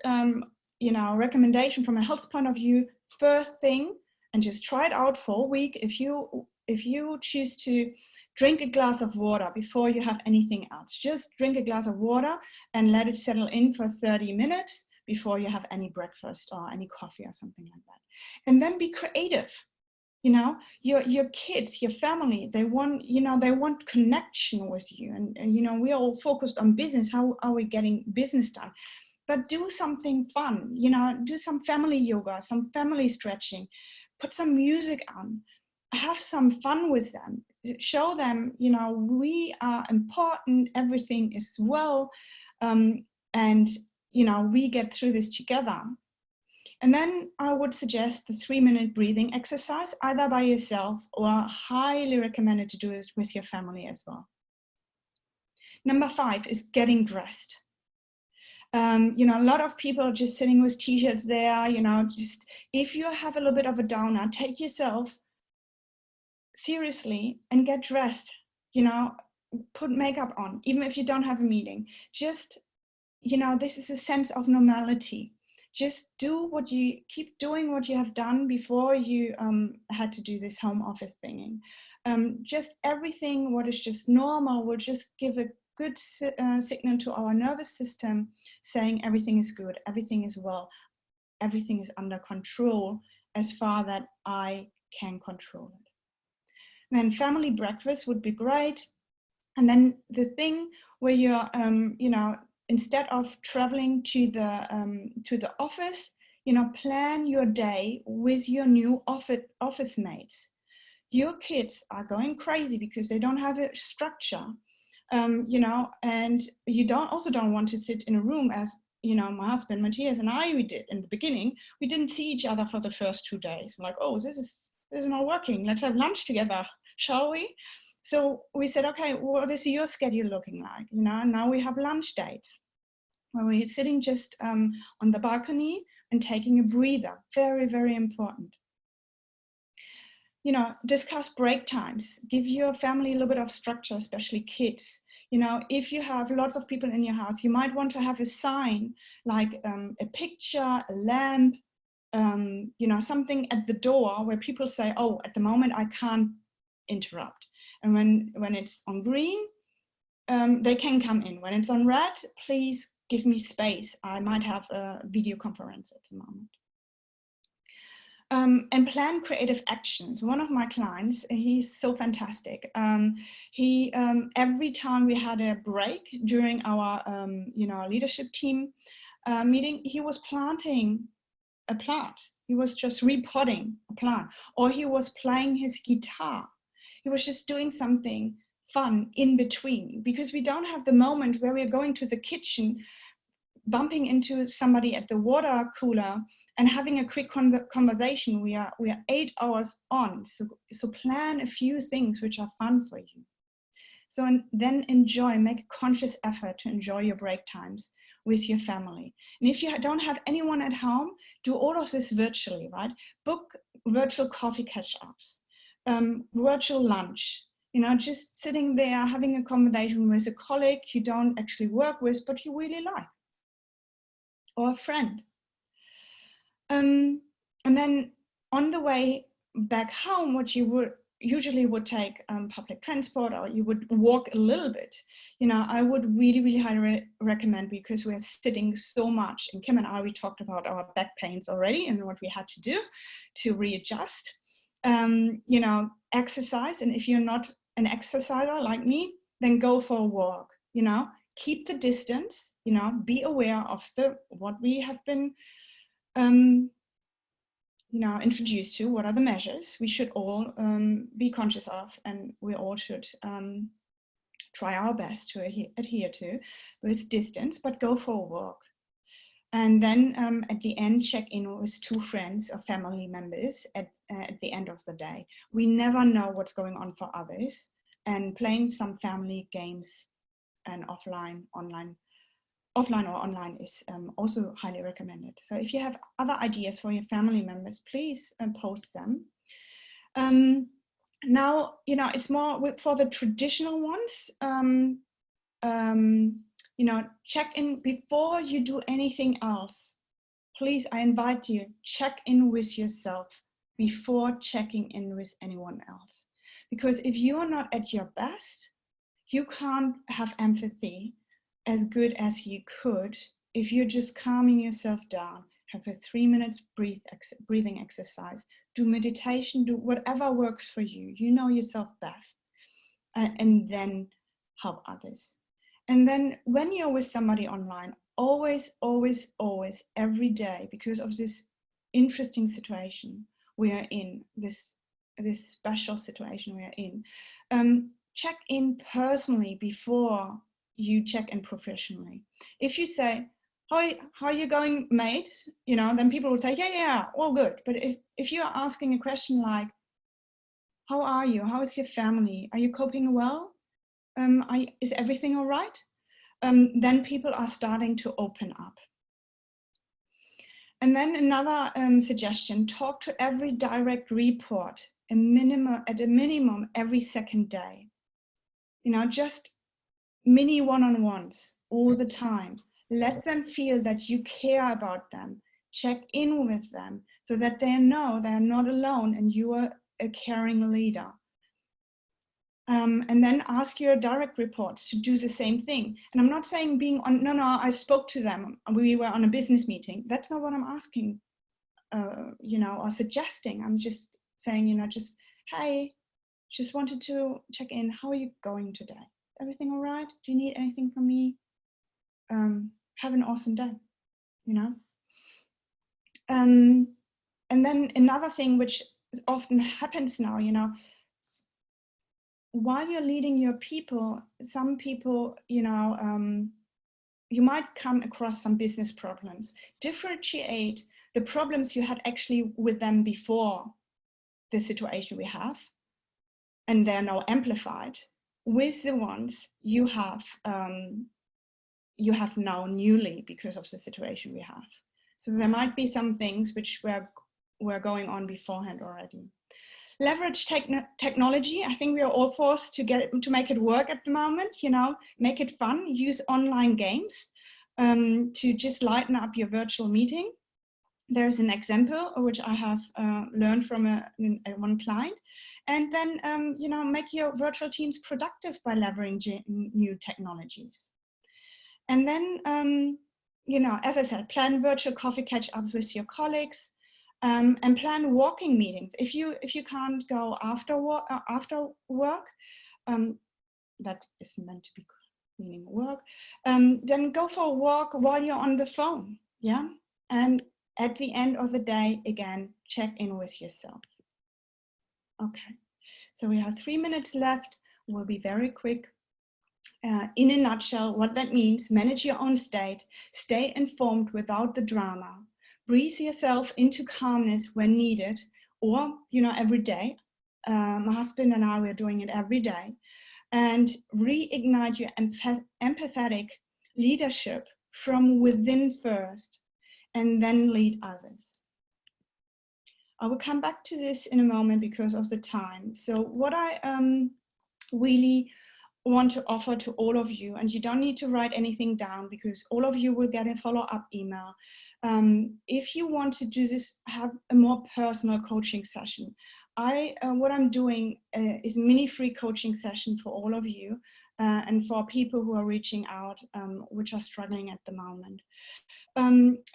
you know, recommendation from a health point of view, first thing, and just try it out for a week. If you choose to drink a glass of water before you have anything else, just drink a glass of water and let it settle in for 30 minutes before you have any breakfast or any coffee or something like that. And then be creative. You know, your kids, your family, they want, you know, they want connection with you. And you know, we are all focused on business. How are we getting business done? But do something fun, you know, do some family yoga, some family stretching, put some music on, have some fun with them, show them, you know, we are important, everything is well, and, you know, we get through this together. And then I would suggest the 3-minute breathing exercise, either by yourself or highly recommended to do it with your family as well. Number 5 is getting dressed. You know, a lot of people are just sitting with t-shirts there, you know, just if you have a little bit of a downer, take yourself seriously and get dressed, you know, put makeup on, even if you don't have a meeting. Just, you know, this is a sense of normality. Just keep doing what you have done before you had to do this home office thinging. Just everything what is just normal will just give a good signal to our nervous system saying everything is good, everything is well, everything is under control as far that I can control it. Then family breakfast would be great. And then the thing where you're, you know, instead of traveling to the office, you know, plan your day with your new office mates. Your kids are going crazy because they don't have a structure, you know, and you also don't want to sit in a room as my husband Matthias and I, we did in the beginning, we didn't see each other for the first 2 days. We're like, oh, this is not working. Let's have lunch together, shall we? So we said, okay, what is your schedule looking like? And now we have lunch dates where we're sitting just on the balcony and taking a breather. Very, very important. Discuss break times. Give your family a little bit of structure, especially kids. If you have lots of people in your house, you might want to have a sign like a picture, a lamp, something at the door where people say, oh, at the moment I can't interrupt. And when it's on green, they can come in. When it's on red, please give me space. I might have a video conference at the moment. And plan creative actions. One of my clients, he's so fantastic. He every time we had a break during our leadership team meeting, he was planting a plant. He was just repotting a plant, or he was playing his guitar. He was just doing something fun in between, because we don't have the moment where we're going to the kitchen, bumping into somebody at the water cooler and having a quick conversation. We are 8 hours on, so plan a few things which are fun for you. So and then enjoy, make a conscious effort to enjoy your break times with your family. And if you don't have anyone at home, do all of this virtually, right? Book virtual coffee catch-ups, virtual lunch, just sitting there having a conversation with a colleague you don't actually work with, but you really like, or a friend. And then on the way back home, what you usually would take public transport, or you would walk a little bit. I would really, really highly recommend, because we're sitting so much, and Kim and I, we talked about our back pains already and what we had to do to readjust. Exercise, and if you're not an exerciser like me, then go for a walk. Keep the distance. Be aware of what we have been introduced to. What are the measures we should all be conscious of, and we all should try our best to adhere to with distance, but go for a walk. And then at the end, check in with 2 friends or family members at the end of the day. We never know what's going on for others, and playing some family games and offline or online is also highly recommended. So if you have other ideas for your family members, please post them. Now, it's more for the traditional ones. Check in before you do anything else. Please, I invite you, check in with yourself before checking in with anyone else. Because if you are not at your best, you can't have empathy as good as you could if you're just calming yourself down. Have a 3 minutes breathing exercise, do meditation, do whatever works for you. You know yourself best, and then help others. And then when you're with somebody online, always, always, always, every day, because of this interesting situation we are in, this special situation we are in, check in personally before you check in professionally. If you say, how are you going, mate? Then people would say, yeah, all good. But if you are asking a question like, how are you? How is your family? Are you coping well? Is everything all right? Then people are starting to open up. And then another suggestion, talk to every direct report at a minimum every second day. Just mini one-on-ones all the time. Let them feel that you care about them. Check in with them so that they know they're not alone and you are a caring leader. And then ask your direct reports to do the same thing. And I'm not saying I spoke to them, we were on a business meeting. That's not what I'm asking, or suggesting. I'm just saying, hey, just wanted to check in. How are you going today? Everything all right? Do you need anything from me? Have an awesome day, And then another thing which often happens now, while you're leading your people, some people, you might come across some business problems. Differentiate the problems you had actually with them before the situation we have, and they're now amplified, with the ones you have now newly because of the situation we have. So there might be some things which were going on beforehand already. Leverage technology. I think we are all forced to make it work at the moment, make it fun, use online games to just lighten up your virtual meeting. There's an example which I have learned from one client. And then, make your virtual teams productive by leveraging new technologies. And then, as I said, plan virtual coffee catch-ups with your colleagues. And plan walking meetings. If you can't go after work, that is meant to be meaning work, then go for a walk while you're on the phone, yeah? And at the end of the day, again, check in with yourself. Okay, so we have 3 minutes left. We'll be very quick. In a nutshell, what that means: manage your own state, stay informed without the drama, breathe yourself into calmness when needed, or, every day. My husband and I, we're doing it every day. And reignite your empathetic leadership from within first, and then lead others. I will come back to this in a moment because of the time. So what I really want to offer to all of you, and you don't need to write anything down because all of you will get a follow-up email. If you want to do this, have a more personal coaching session. What I'm doing is mini free coaching session for all of you and for people who are reaching out, which are struggling at the moment.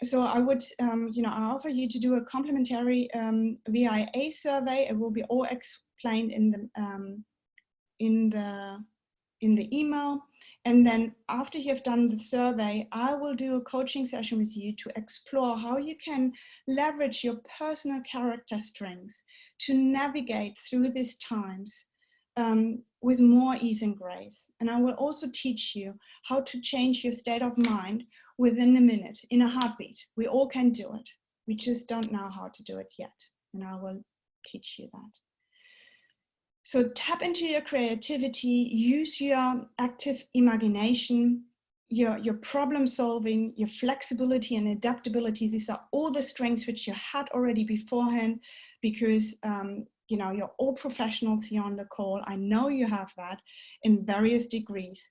So I would, I offer you to do a complimentary VIA survey. It will be all explained in the email. And then after you have done the survey, I will do a coaching session with you to explore how you can leverage your personal character strengths to navigate through these times with more ease and grace. And I will also teach you how to change your state of mind within a minute, in a heartbeat. We all can do it. We just don't know how to do it yet. And I will teach you that. So tap into your creativity, use your active imagination, your problem solving, your flexibility and adaptability. These are all the strengths which you had already beforehand, because you're all professionals here on the call. I know you have that in various degrees.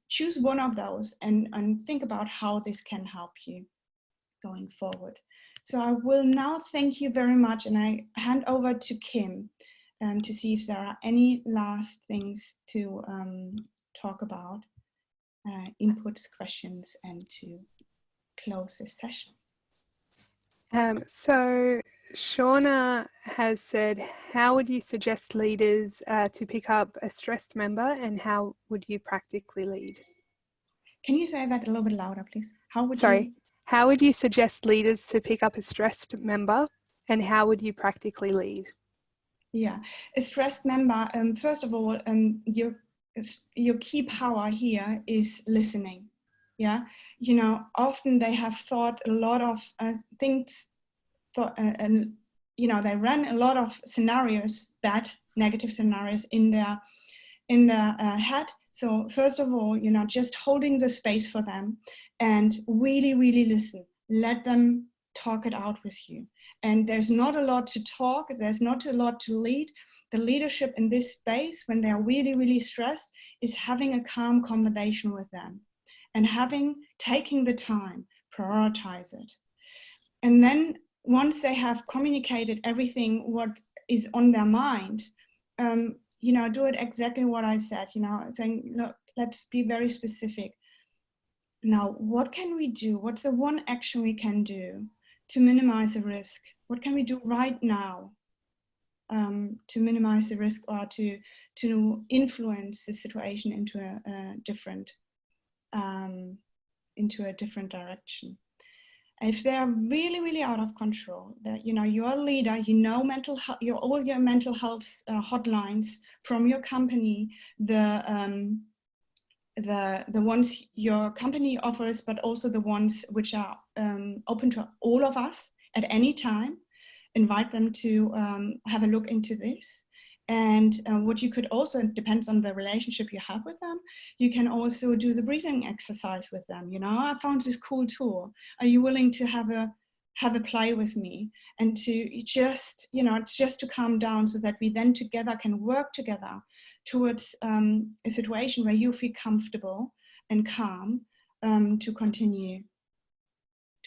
Choose one of those and think about how this can help you going forward. So I will now thank you very much, and I hand over to Kim to see if there are any last things to talk about, inputs, questions, and to close this session. So Shauna has said, how would you suggest leaders to pick up a stressed member, and how would you practically lead? Can you say that a little bit louder, please? How would you suggest leaders to pick up a stressed member, and how would you practically lead? Yeah, a stressed member, first of all, your key power here is listening. Yeah, often they have thought a lot of things, and they ran a lot of scenarios, bad, negative scenarios in their head. So first of all, just holding the space for them and really, really listen. Let them talk it out with you. And there's not a lot to talk. There's not a lot to lead. The leadership in this space, when they're really, really stressed, is having a calm conversation with them and taking the time, prioritize it. And then once they have communicated everything what is on their mind, do it exactly what I said, saying, look, let's be very specific. Now, what can we do? What's the one action we can do to minimize the risk? What can we do right now to minimize the risk, or to influence the situation into a different direction? If they're really, really out of control, that you're a leader, mental health, all your mental health hotlines from your company, the the ones your company offers, but also the ones which are open to all of us at any time. Invite them to have a look into this. And what you could also, it depends on the relationship you have with them, you can also do the breathing exercise with them. You know, I found this cool tool. Are you willing to have a play with me? And to just, you know, just to calm down, so that we then together can work together towards a situation where you feel comfortable and calm to continue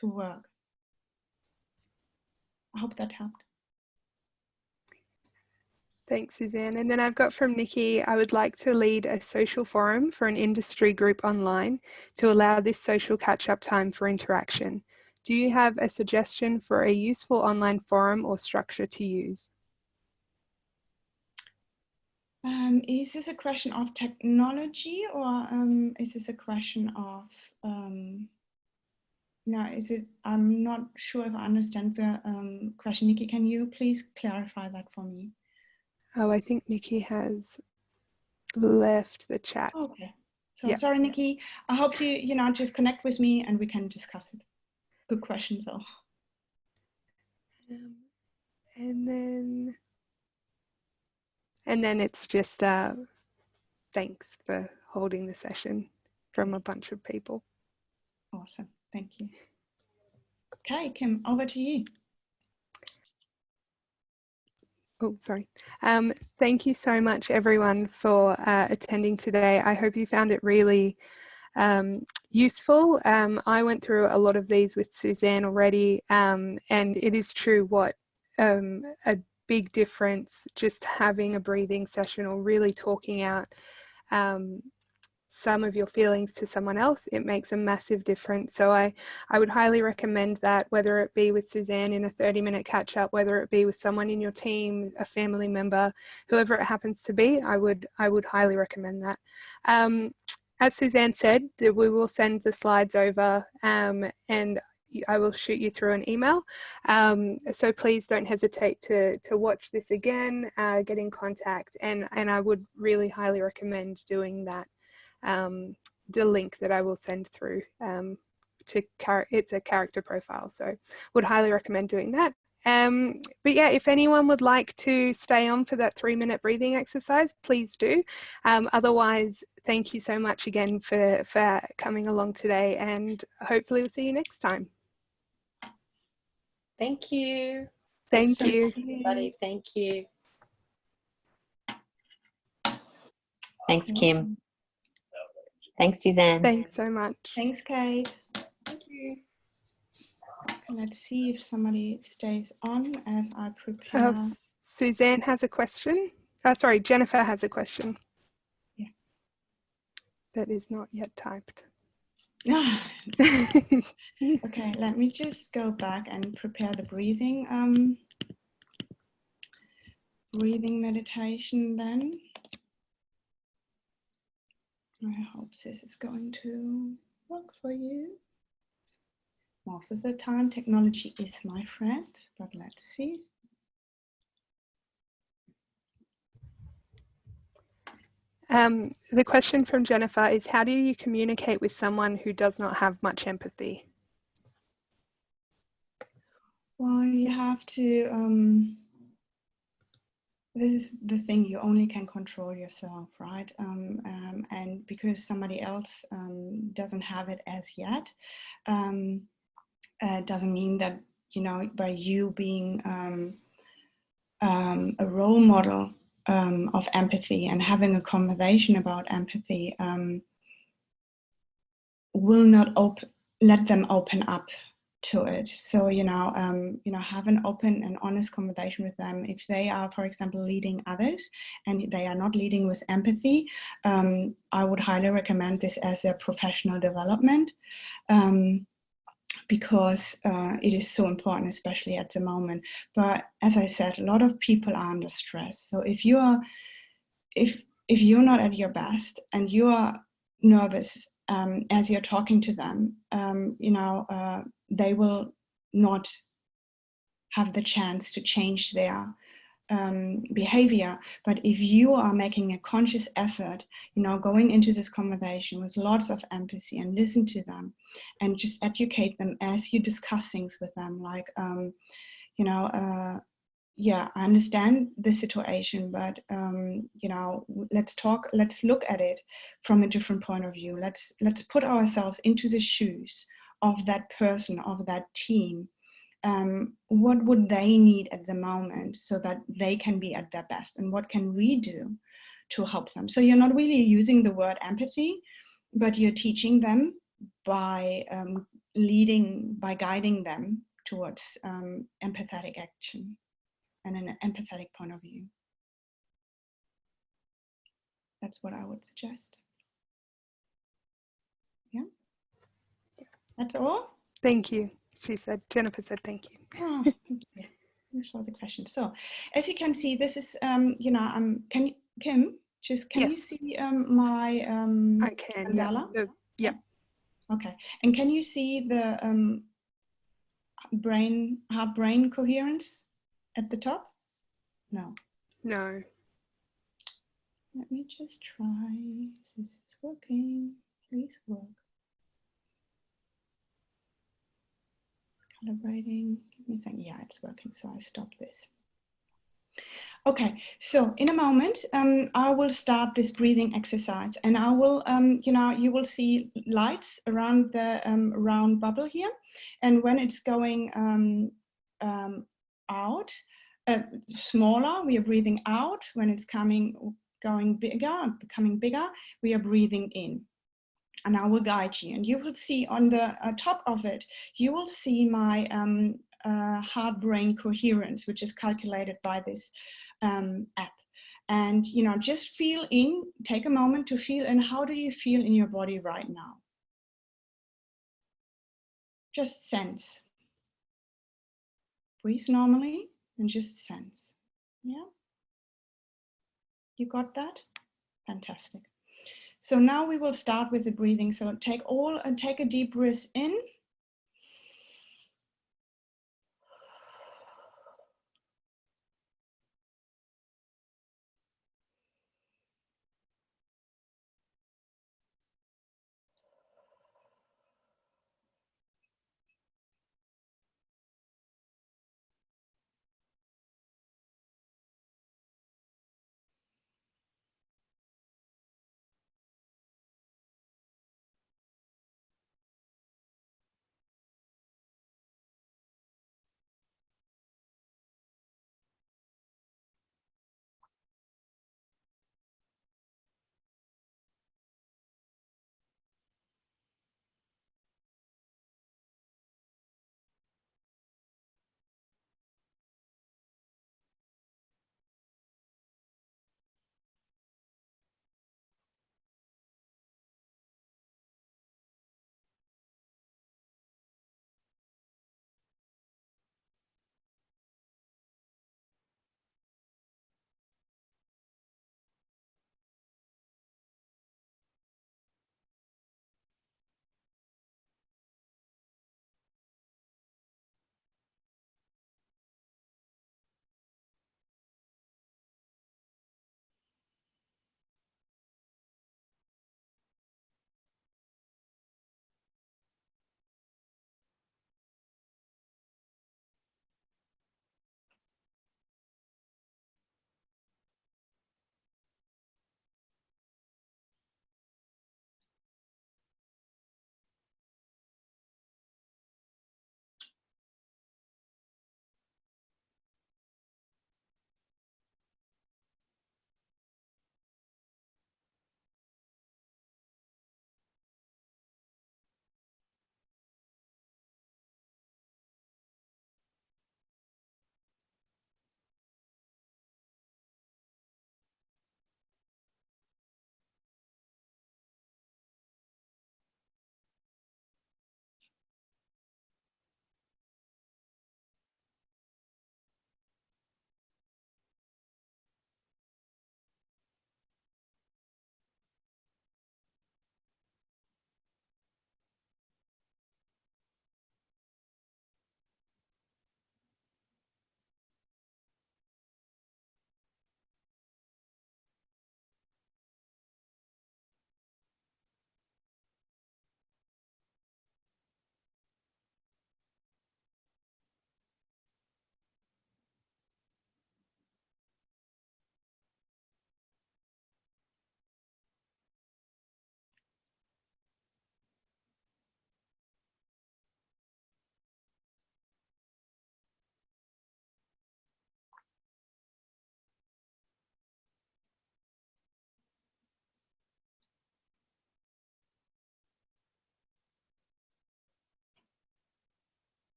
to work. I hope that helped. Thanks, Susanne. And then I've got from Nikki, I would like to lead a social forum for an industry group online to allow this social catch-up time for interaction. Do you have a suggestion for a useful online forum or structure to use? Is this a question of technology, or is this a question of, no, is it, I'm not sure if I understand the question. Nikki, can you please clarify that for me? Oh, I think Nikki has left the chat. Okay. So yeah. Sorry, Nikki. I hope you know, just connect with me and we can discuss it. Good question, though. And then it's just thanks for holding the session from a bunch of people. Awesome. Thank you. Okay, Kim, over to you. Oh, sorry. Thank you so much, everyone, for attending today. I hope you found it really useful. I went through a lot of these with Susanne already, and it is true what a big difference just having a breathing session or really talking out some of your feelings to someone else. It makes a massive difference. So I would highly recommend that, whether it be with Susanne in a 30-minute catch up, whether it be with someone in your team, a family member, whoever it happens to be, I would highly recommend that. As Susanne said, we will send the slides over and I will shoot you through an email. So please don't hesitate to watch this again, get in contact, and I would really highly recommend doing that. The link that I will send through it's a character profile, so would highly recommend doing that. But yeah, if anyone would like to stay on for that 3-minute breathing exercise, please do. Otherwise, thank you so much again for coming along today, and hopefully we'll see you next time. Thank you. Thank you, everybody. Thank you. Thanks, Kim. Thanks, Susanne. Thanks so much. Thanks, Kate. Thank you. Let's see if somebody stays on as I prepare. Susanne has a question. Sorry, Jennifer has a question. Yeah. That is not yet typed. Okay, let me just go back and prepare the breathing meditation then. I hope this is going to work for you. Most of the time, technology is my friend, but let's see. The question from Jennifer is, how do you communicate with someone who does not have much empathy? Well, you have to, this is the thing, you only can control yourself, right? And because somebody else doesn't have it as yet, doesn't mean that, you know, by you being a role model of empathy and having a conversation about empathy will not let them open up to it. So, you know, have an open and honest conversation with them. If they are, for example, leading others and they are not leading with empathy, I would highly recommend this as a professional development. Because it is so important, especially at the moment. But as I said, a lot of people are under stress. So if you're not at your best and you are nervous as you're talking to them, you know, they will not have the chance to change their behavior. But if you are making a conscious effort, going into this conversation with lots of empathy and listen to them and just educate them as you discuss things with them, like, yeah, I understand the situation, but let's look at it from a different point of view. Let's put ourselves into the shoes of that person, of that team. What would they need at the moment so that they can be at their best, and what can we do to help them? So you're not really using the word empathy, but you're teaching them by guiding them towards empathetic action and an empathetic point of view. That's what I would suggest. Yeah, that's all. Thank you. She said, Jennifer said, thank you. Oh, thank you. Thanks for the question. So, as you can see, this is, Kim, just can you see my I can, mandala? yeah. Yep. Okay. And can you see the heart-brain coherence at the top? No. No. Let me just try. This is working. Please work. Calibrating. Give me a second. Yeah, it's working. So I stop this. Okay, so in a moment, I will start this breathing exercise, and I will, you will see lights around the round bubble here. And when it's going out, smaller, we are breathing out. When it's going bigger, becoming bigger, we are breathing in. And I will guide you. And you will see on the top of it, you will see my heart-brain coherence, which is calculated by this app. And just feel in, take a moment to feel in, how do you feel in your body right now? Just sense. Breathe normally and just sense. Yeah? You got that? Fantastic. So now we will start with the breathing. So take a deep breath in.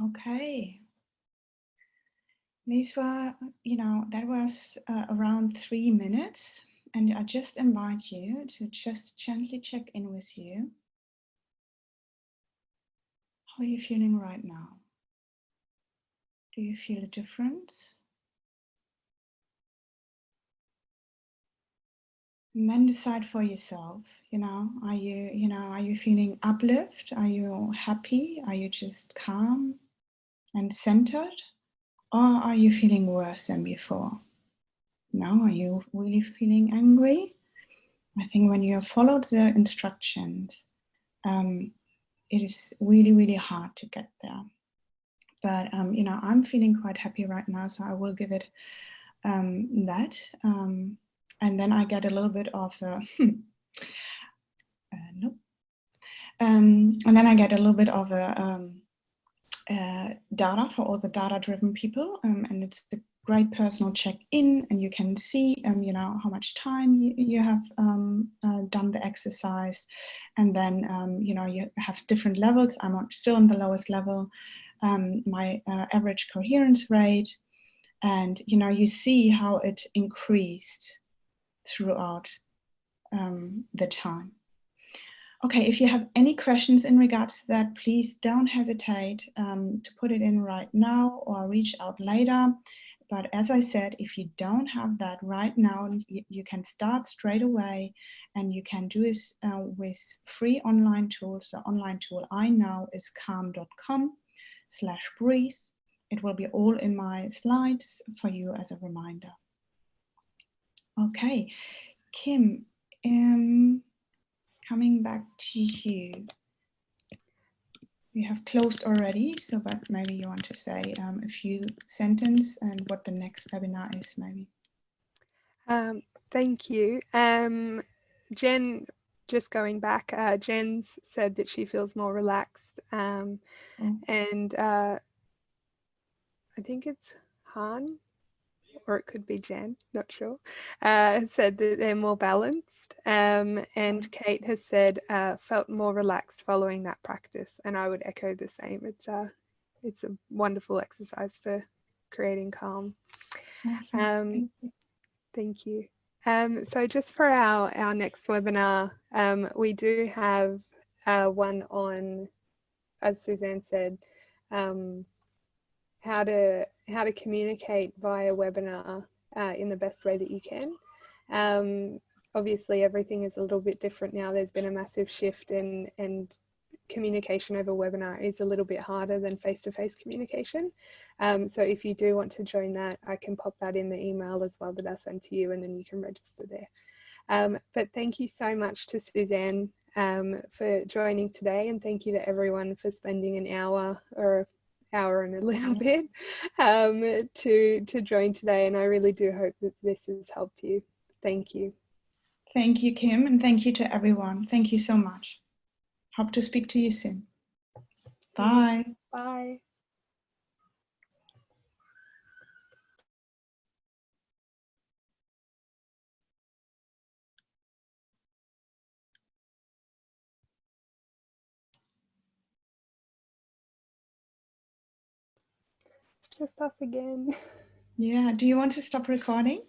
Okay. These were, that was around 3 minutes. And I just invite you to just gently check in with you. How are you feeling right now? Do you feel a difference? And then decide for yourself, are you feeling uplift? Are you happy? Are you just calm and centered? Or are you feeling worse than before? Now, are you really feeling angry? I think when you have followed the instructions, it is really, really hard to get there. But, I'm feeling quite happy right now, so I will give it that. And then I get a little bit of a, nope. And then I get a little bit of a data for all the data-driven people, and it's a great personal check-in, and you can see, how much time you have done the exercise, and then, you have different levels. I'm still on the lowest level, my average coherence rate, and, you see how it increased throughout the time. Okay, if you have any questions in regards to that, please don't hesitate to put it in right now or reach out later. But as I said, if you don't have that right now, you can start straight away, and you can do this with free online tools. The online tool I know is calm.com/breathe. It will be all in my slides for you as a reminder. Okay, Kim, coming back to you. We have closed already, so but maybe you want to say a few sentences and what the next webinar is, maybe. Thank you. Jen, just going back, Jen's said that she feels more relaxed, and I think it's Han, or it could be Jen, not sure, said that they're more balanced, and Kate has said felt more relaxed following that practice, and I would echo the same. It's a wonderful exercise for creating calm. Awesome. Thank you. So just for our next webinar, we do have one on, as Susanne said, how to communicate via webinar in the best way that you can. Obviously, everything is a little bit different now. There's been a massive shift, and communication over webinar is a little bit harder than face-to-face communication. So if you do want to join that, I can pop that in the email as well that I send to you, and then you can register there. But thank you so much to Susanne for joining today, and thank you to everyone for spending an hour or hour and a little bit to join today, and I really do hope that this has helped you. Thank you. Thank you, Kim, and thank you to everyone. Thank you so much. Hope to speak to you soon. Bye. Bye. It's just us again. Yeah, do you want to stop recording?